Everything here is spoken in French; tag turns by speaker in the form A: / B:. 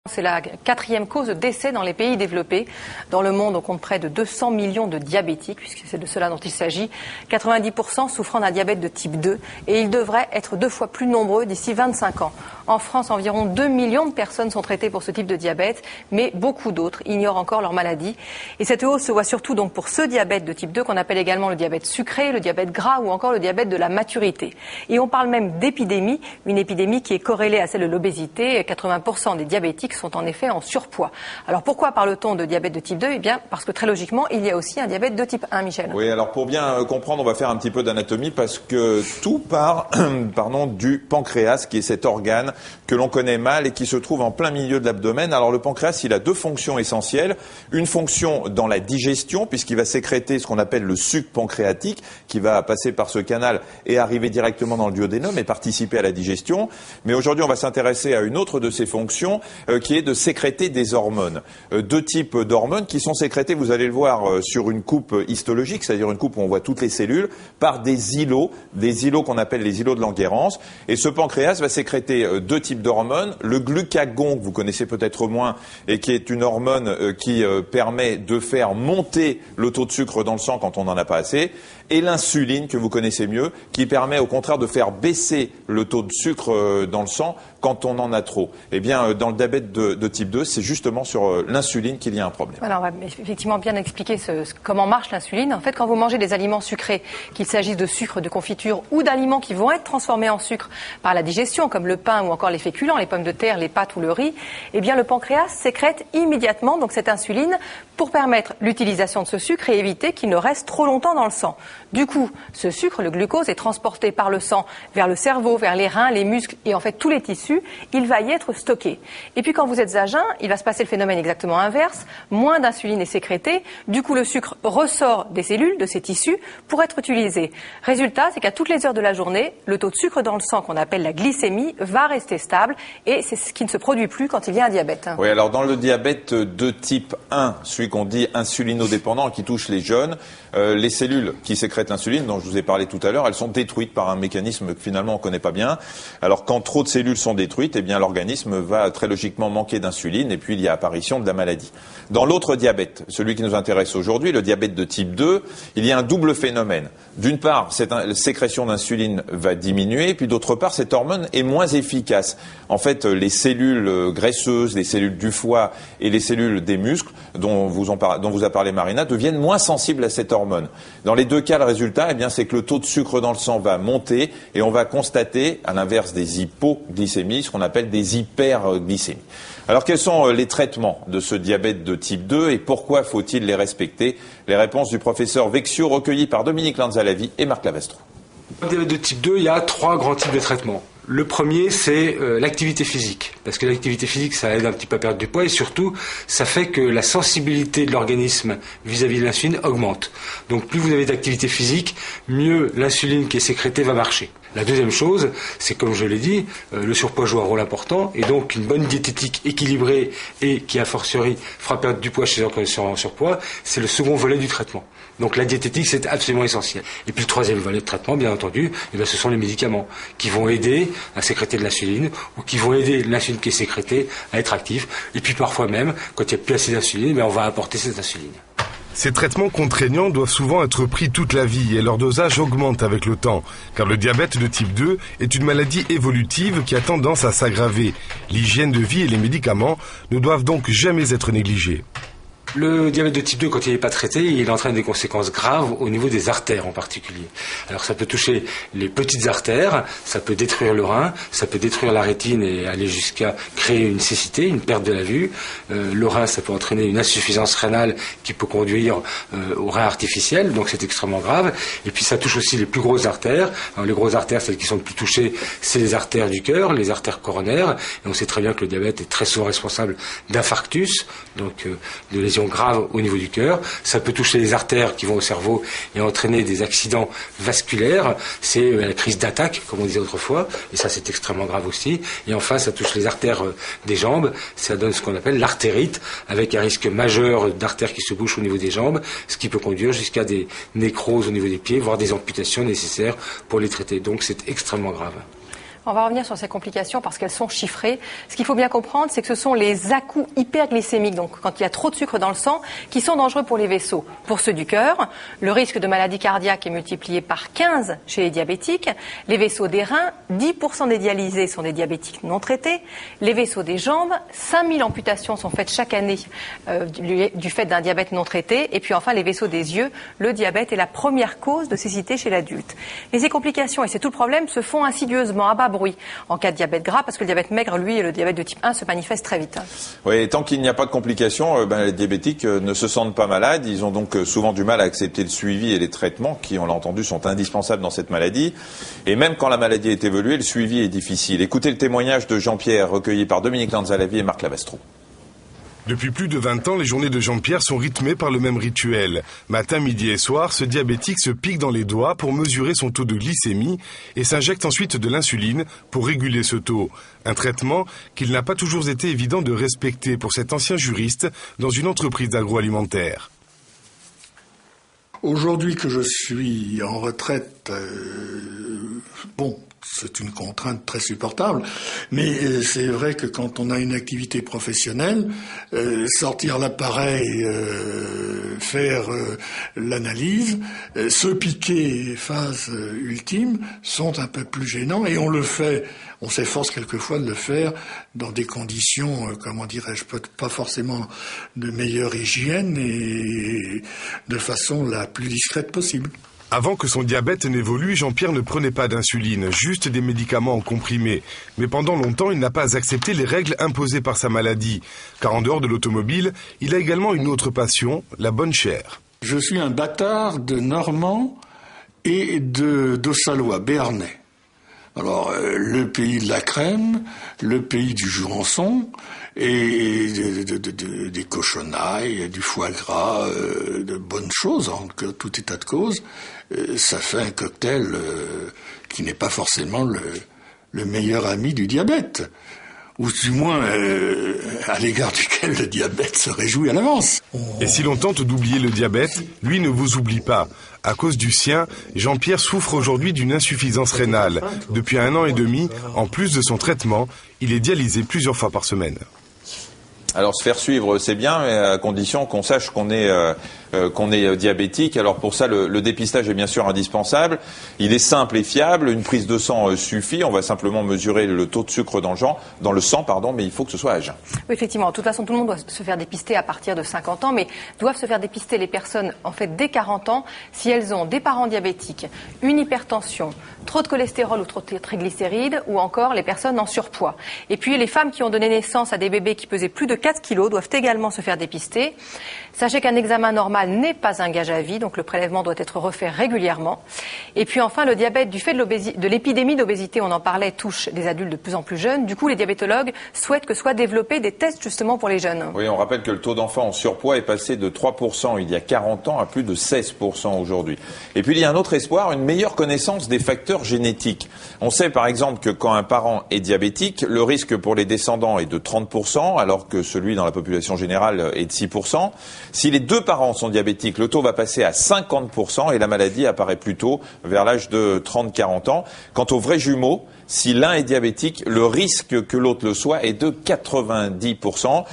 A: C'est la 4e cause de décès dans les pays développés. Dans le monde, on compte près de 200 millions de diabétiques, puisque c'est de cela dont il s'agit. 90% souffrant d'un diabète de type 2, et ils devraient être 2 fois plus nombreux d'ici 25 ans. En France, environ 2 millions de personnes sont traitées pour ce type de diabète, mais beaucoup d'autres ignorent encore leur maladie. Et cette hausse se voit surtout donc pour ce diabète de type 2 qu'on appelle également le diabète sucré, le diabète gras ou encore le diabète de la maturité. Et on parle même d'épidémie, une épidémie qui est corrélée à celle de l'obésité. 80% des diabétiques sont en effet en surpoids. Alors pourquoi parle-t-on de diabète de type 2 ? Eh bien parce que très logiquement, il y a aussi un diabète de type 1, Michel.
B: Oui, alors pour bien comprendre, on va faire un petit peu d'anatomie parce que tout part du pancréas, qui est cet organe que l'on connaît mal et qui se trouve en plein milieu de l'abdomen. Alors le pancréas, il a 2 fonctions essentielles. Une fonction dans la digestion, puisqu'il va sécréter ce qu'on appelle le suc pancréatique, qui va passer par ce canal et arriver directement dans le duodénum et participer à la digestion. Mais aujourd'hui, on va s'intéresser à une autre de ses fonctions, qui est de sécréter des hormones. 2 types d'hormones qui sont sécrétées, vous allez le voir, sur une coupe histologique, c'est-à-dire une coupe où on voit toutes les cellules, par des îlots qu'on appelle les îlots de Langerhans. Et ce pancréas va sécréter 2 types d'hormones. Le glucagon, que vous connaissez peut-être moins, et qui est une hormone qui permet de faire monter le taux de sucre dans le sang quand on n'en a pas assez. Et l'insuline, que vous connaissez mieux, qui permet au contraire de faire baisser le taux de sucre dans le sang quand on en a trop. Eh bien, dans le diabète de type 2, c'est justement sur l'insuline qu'il y a un problème.
A: Alors, on va effectivement bien expliquer comment marche l'insuline. En fait, quand vous mangez des aliments sucrés, qu'il s'agisse de sucre, de confiture ou d'aliments qui vont être transformés en sucre par la digestion, comme le pain ou encore les féculents, les pommes de terre, les pâtes ou le riz, eh bien, le pancréas sécrète immédiatement donc cette insuline pour permettre l'utilisation de ce sucre et éviter qu'il ne reste trop longtemps dans le sang. Du coup, ce sucre, le glucose, est transporté par le sang vers le cerveau, vers les reins, les muscles et en fait tous les tissus. Il va y être stocké. Et puis quand vous êtes à jeun, il va se passer le phénomène exactement inverse. Moins d'insuline est sécrétée. Du coup, le sucre ressort des cellules, de ces tissus, pour être utilisé. Résultat, c'est qu'à toutes les heures de la journée, le taux de sucre dans le sang, qu'on appelle la glycémie, va rester stable. Et c'est ce qui ne se produit plus quand il y a un diabète.
B: Oui, alors dans le diabète de type 1, celui qu'on dit insulinodépendant, qui touche les jeunes, les cellules qui sécrètent l'insuline, dont je vous ai parlé tout à l'heure, elles sont détruites par un mécanisme que finalement on ne connaît pas bien. Alors quand trop de cellules sont détruites, eh bien l'organisme va très logiquement manquer d'insuline et puis il y a apparition de la maladie. Dans l'autre diabète, celui qui nous intéresse aujourd'hui, le diabète de type 2, il y a un double phénomène. D'une part, cette sécrétion d'insuline va diminuer, puis d'autre part, cette hormone est moins efficace. En fait, les cellules graisseuses, les cellules du foie et les cellules des muscles, dont vous a parlé Marina, deviennent moins sensibles à cette hormone. Dans les 2 cas, le résultat, eh bien, c'est que le taux de sucre dans le sang va monter et on va constater, à l'inverse des hypoglycémies, ce qu'on appelle des hyperglycémies. Alors, quels sont les traitements de ce diabète de type 2 et pourquoi faut-il les respecter ? Les réponses du professeur Vexio, recueillies par Dominique Lanzalavi et Marc Lavastro.
C: Dans le diabète de type 2, il y a 3 grands types de traitements. Le premier, c'est l'activité physique. Parce que l'activité physique, ça aide un petit peu à perdre du poids et surtout, ça fait que la sensibilité de l'organisme vis-à-vis de l'insuline augmente. Donc plus vous avez d'activité physique, mieux l'insuline qui est sécrétée va marcher. La deuxième chose, c'est comme je l'ai dit, le surpoids joue un rôle important et donc une bonne diététique équilibrée et qui a fortiori fera perdre du poids chez les gens en surpoids, c'est le second volet du traitement. Donc la diététique, c'est absolument essentiel. Et puis le troisième volet de traitement, bien entendu, eh bien, ce sont les médicaments qui vont aider à sécréter de l'insuline ou qui vont aider l'insuline qui est sécrétée à être active. Et puis parfois même, quand il n'y a plus assez d'insuline, eh on va apporter cette insuline.
D: Ces traitements contraignants doivent souvent être pris toute la vie et leur dosage augmente avec le temps, car le diabète de type 2 est une maladie évolutive qui a tendance à s'aggraver. L'hygiène de vie et les médicaments ne doivent donc jamais être négligés.
C: Le diabète de type 2, quand il n'est pas traité, il entraîne des conséquences graves au niveau des artères en particulier. Alors ça peut toucher les petites artères, ça peut détruire le rein, ça peut détruire la rétine et aller jusqu'à créer une cécité, une perte de la vue. Le rein, ça peut entraîner une insuffisance rénale qui peut conduire au rein artificiel, donc c'est extrêmement grave. Et puis ça touche aussi les plus grosses artères. Alors, les grosses artères, celles qui sont le plus touchées, c'est les artères du cœur, les artères coronaires. Et on sait très bien que le diabète est très souvent responsable d'infarctus, donc de lésions graves au niveau du cœur. Ça peut toucher les artères qui vont au cerveau et entraîner des accidents vasculaires. C'est la crise d'attaque, comme on disait autrefois, et ça c'est extrêmement grave aussi. Et enfin, ça touche les artères des jambes. Ça donne ce qu'on appelle l'artérite, avec un risque majeur d'artères qui se bouchent au niveau des jambes, ce qui peut conduire jusqu'à des nécroses au niveau des pieds, voire des amputations nécessaires pour les traiter. Donc c'est extrêmement grave.
A: On va revenir sur ces complications parce qu'elles sont chiffrées. Ce qu'il faut bien comprendre, c'est que ce sont les à-coups hyperglycémiques, donc quand il y a trop de sucre dans le sang, qui sont dangereux pour les vaisseaux. Pour ceux du cœur, le risque de maladie cardiaque est multiplié par 15 chez les diabétiques. Les vaisseaux des reins, 10% des dialysés sont des diabétiques non traités. Les vaisseaux des jambes, 5000 amputations sont faites chaque année du fait d'un diabète non traité. Et puis enfin, les vaisseaux des yeux, le diabète est la première cause de cécité chez l'adulte. Et ces complications, et c'est tout le problème, se font insidieusement, à bas bruit, en cas de diabète gras, parce que le diabète maigre, lui, et le diabète de type 1 se manifestent très vite.
B: Oui, et tant qu'il n'y a pas de complications, les diabétiques ne se sentent pas malades. Ils ont donc souvent du mal à accepter le suivi et les traitements qui, on l'a entendu, sont indispensables dans cette maladie. Et même quand la maladie est évoluée, le suivi est difficile. Écoutez le témoignage de Jean-Pierre, recueilli par Dominique Lanzallavi et Marc Lavastro.
D: Depuis plus de 20 ans, les journées de Jean-Pierre sont rythmées par le même rituel. Matin, midi et soir, ce diabétique se pique dans les doigts pour mesurer son taux de glycémie et s'injecte ensuite de l'insuline pour réguler ce taux. Un traitement qu'il n'a pas toujours été évident de respecter pour cet ancien juriste dans une entreprise agroalimentaire.
E: Aujourd'hui que je suis en retraite, c'est une contrainte très supportable, mais c'est vrai que quand on a une activité professionnelle, sortir l'appareil, faire l'analyse, se piquer, phase ultime, sont un peu plus gênants et on s'efforce quelquefois de le faire dans des conditions, pas forcément de meilleure hygiène et de façon la plus discrète possible.
D: Avant que son diabète n'évolue, Jean-Pierre ne prenait pas d'insuline, juste des médicaments en comprimés. Mais pendant longtemps, il n'a pas accepté les règles imposées par sa maladie. Car en dehors de l'automobile, il a également une autre passion, la bonne chère.
E: Je suis un bâtard de Normand et d'Ossalois, béarnais. Alors, le pays de la crème, le pays du Jurançon, et des cochonailles, du foie gras, de bonnes choses, en tout état de cause, ça fait un cocktail qui n'est pas forcément le meilleur ami du diabète, ou du moins à l'égard duquel le diabète se réjouit à l'avance.
D: Et si l'on tente d'oublier le diabète, lui ne vous oublie pas. À cause du sien, Jean-Pierre souffre aujourd'hui d'une insuffisance rénale. Depuis 1 an et demi, en plus de son traitement, il est dialysé plusieurs fois par semaine.
B: Alors se faire suivre, c'est bien, mais à condition qu'on sache qu'on est diabétique. Alors pour ça, le dépistage est bien sûr indispensable. Il est simple et fiable. Une prise de sang suffit. On va simplement mesurer le taux de sucre dans le sang, mais il faut que ce soit à jeun.
A: Oui, effectivement. De toute façon, tout le monde doit se faire dépister à partir de 50 ans, mais doivent se faire dépister les personnes, en fait, dès 40 ans, si elles ont des parents diabétiques, une hypertension, trop de cholestérol ou trop de triglycérides, ou encore les personnes en surpoids. Et puis, les femmes qui ont donné naissance à des bébés qui pesaient plus de 4 kilos doivent également se faire dépister. Sachez qu'un examen normal n'est pas un gage à vie, donc le prélèvement doit être refait régulièrement. Et puis enfin, le diabète, du fait de l'épidémie d'obésité, on en parlait, touche des adultes de plus en plus jeunes. Du coup, les diabétologues souhaitent que soient développés des tests justement pour les jeunes.
B: Oui, on rappelle que le taux d'enfants en surpoids est passé de 3% il y a 40 ans à plus de 16% aujourd'hui. Et puis il y a un autre espoir, une meilleure connaissance des facteurs génétiques. On sait par exemple que quand un parent est diabétique, le risque pour les descendants est de 30%, alors que celui dans la population générale est de 6%. Si les 2 parents sont diabétiques, le taux va passer à 50% et la maladie apparaît plus tôt, vers l'âge de 30-40 ans. Quant aux vrais jumeaux, si l'un est diabétique, le risque que l'autre le soit est de 90%.